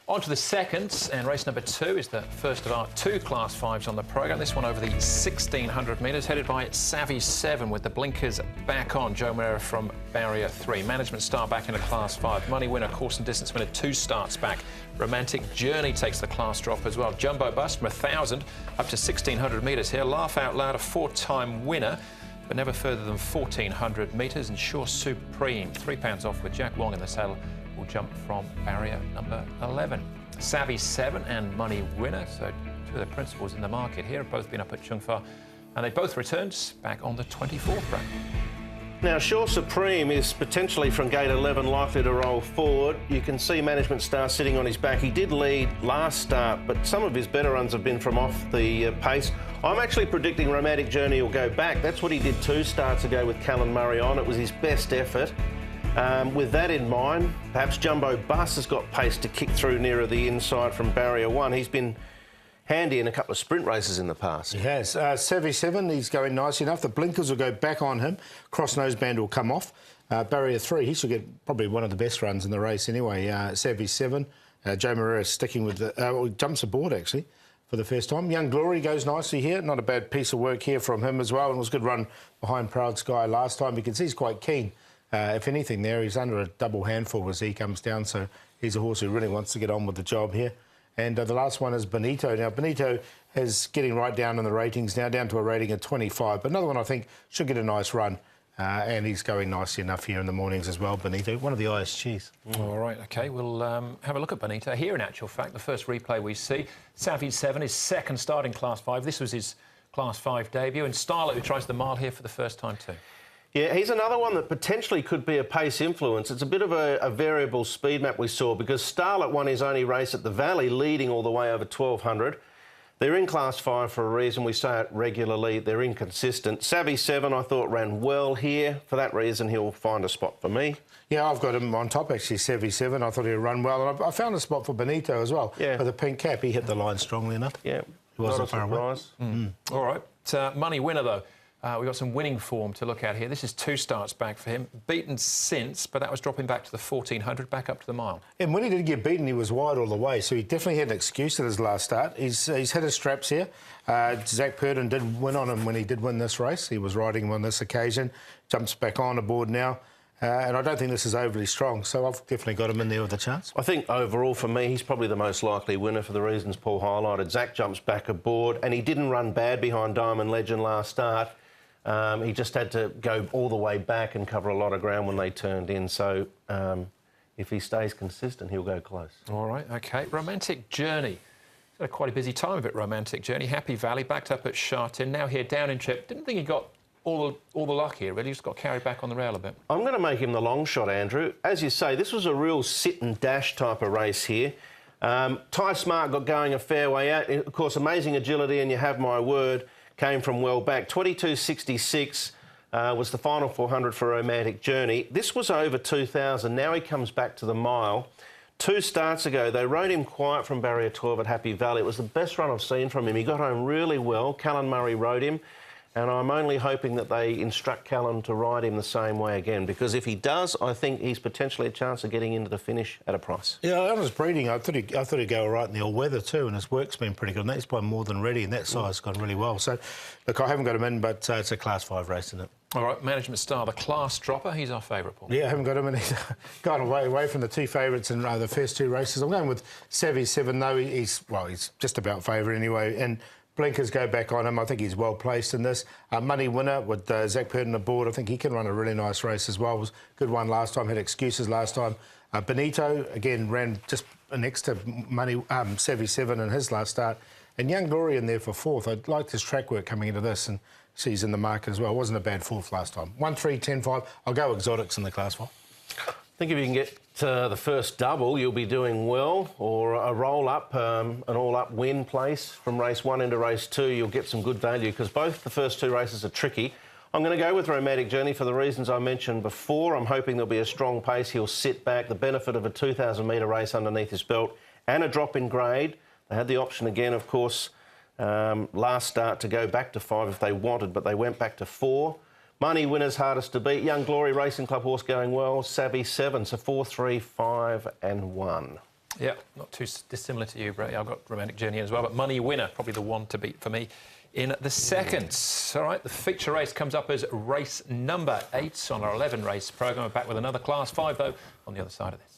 On to the seconds, and race number 2 is the first of our 2 Class 5s on the programme. This one over the 1,600 metres, headed by Savvy 7 with the blinkers back on. Joe Moreira from Barrier 3. Management Star back into Class 5. Money Winner, course and distance winner, 2 starts back. Romantic Journey takes the class drop as well. Jumbo Bust from 1,000 up to 1,600 metres here. Laugh Out Loud, a 4-time winner, but never further than 1,400 metres. And Sure Supreme, £3 off with Jack Wong in the saddle, will jump from barrier number 11. Savvy 7 and Money Winner, so 2 of the principals in the market here, have both been up at Chung Fa, and they both returned back on the 24th rank. Now, Sure Supreme is potentially from gate 11 likely to roll forward. You can see Management Star sitting on his back. He did lead last start, but some of his better runs have been from off the pace. I'm actually predicting Romantic Journey will go back. That's what he did 2 starts ago with Callan Murray on. It was his best effort. With that in mind, perhaps Jumbo Bus has got pace to kick through nearer the inside from barrier 1. He's been handy in a couple of sprint races in the past. He has. Savvy 7, he's going nice enough. The blinkers will go back on him. Cross nose band will come off. Barrier 3, he should get probably one of the best runs in the race anyway. Savvy 7, Joe Moreira sticking with the... jumps aboard, actually, for the first time. Young Glory goes nicely here. Not a bad piece of work here from him as well. And it was a good run behind Proud Sky last time. You can see he's quite keen. If anything there, he's under a double handful as he comes down, so he's a horse who really wants to get on with the job here. And the last one is Benito. Now, Benito is getting right down in the ratings now, down to a rating of 25. But another one I think should get a nice run, and he's going nicely enough here in the mornings as well, Benito. One of the ISGs. All right, OK, we'll have a look at Benito. Here, in actual fact, the first replay we see, Savvy 7, his second start in Class 5. This was his Class 5 debut, and Starlet, who tries the mile here for the first time too. Yeah, he's another one that potentially could be a pace influence. It's a bit of a variable speed map we saw because Starlet won his only race at the Valley, leading all the way over 1,200. They're in Class 5 for a reason. We say it regularly. They're inconsistent. Savvy 7, I thought, ran well here. For that reason, he'll find a spot for me. Yeah, I've got him on top, actually, Savvy 7. I thought he'd run well. And I found a spot for Benito as well. Yeah. For the pink cap, he hit the line strongly enough. Yeah. He wasn't far away. All right, Money Winner, though. We've got some winning form to look at here. This is 2 starts back for him. Beaten since, but that was dropping back to the 1,400, back up to the mile. And when he did get beaten, he was wide all the way, so he definitely had an excuse at his last start. He's hit his straps here. Zach Purdon did win on him when he did win this race. He was riding him on this occasion. Jumps back on aboard now. And I don't think this is overly strong, so I've definitely got him in there with a chance. I think overall for me, he's probably the most likely winner for the reasons Paul highlighted. Zach jumps back aboard, and he didn't run bad behind Diamond Legend last start. He just had to go all the way back and cover a lot of ground when they turned in. So if he stays consistent, he'll go close. All right, OK. Romantic Journey. Had quite a busy time of it, Romantic Journey. Happy Valley, backed up at Sha Tin, now here down in trip. Didn't think he got all the luck here, really. Just got carried back on the rail a bit. I'm going to make him the long shot, Andrew. As you say, this was a real sit and dash type of race here. Ty Smart got going a fair way out. Of course, amazing agility, and you have my word, came from well back. 22.66 was the final 400 for Romantic Journey. This was over 2,000. Now he comes back to the mile. 2 starts ago, they rode him quiet from barrier 12 at Happy Valley. It was the best run I've seen from him. He got home really well. Callan Murray rode him. And I'm only hoping that they instruct Callan to ride him the same way again, because if he does, I think he's potentially a chance of getting into the finish at a price. Yeah, on his breeding, I thought he'd go all right in the all-weather too, and his work's been pretty good. And that's by more than ready, and that size gone really well. So, look, I haven't got him in, but it's a Class 5 race, isn't it? All right, Management Star, the class dropper, he's our favourite, Paul. Yeah, I haven't got him in. He's gone away from the 2 favourites in the first 2 races. I'm going with Savvy 7, though. He's just about favourite anyway. And blinkers go back on him. I think he's well placed in this. Money Winner with Zach Purdon aboard. I think he can run a really nice race as well. It was a good one last time. Had excuses last time. Benito, again, ran just next to Savvy 7 in his last start. And Young Glory in there for 4th. I liked his track work coming into this, and she's in the market as well. It wasn't a bad 4th last time. 1, 3, 10, 5. I'll go exotics in the Class 5. I think if you can get the first double, you'll be doing well, or a roll-up, an all-up win place from race 1 into race 2, you'll get some good value, because both the first 2 races are tricky. I'm going to go with Romantic Journey for the reasons I mentioned before. I'm hoping there'll be a strong pace. He'll sit back, the benefit of a 2,000-metre race underneath his belt and a drop in grade. They had the option again, of course, last start to go back to 5 if they wanted, but they went back to 4. Money Winner's hardest to beat. Young Glory Racing Club horse going well. Savvy 7, so 4, 3, 5 and 1. Yeah, not too dissimilar to you, Brett. I've got Romantic Journey as well, but Money Winner, probably the one to beat for me in the seconds. All right, the feature race comes up as race number 8 on our 11 race programme. We're back with another Class 5, though, on the other side of this.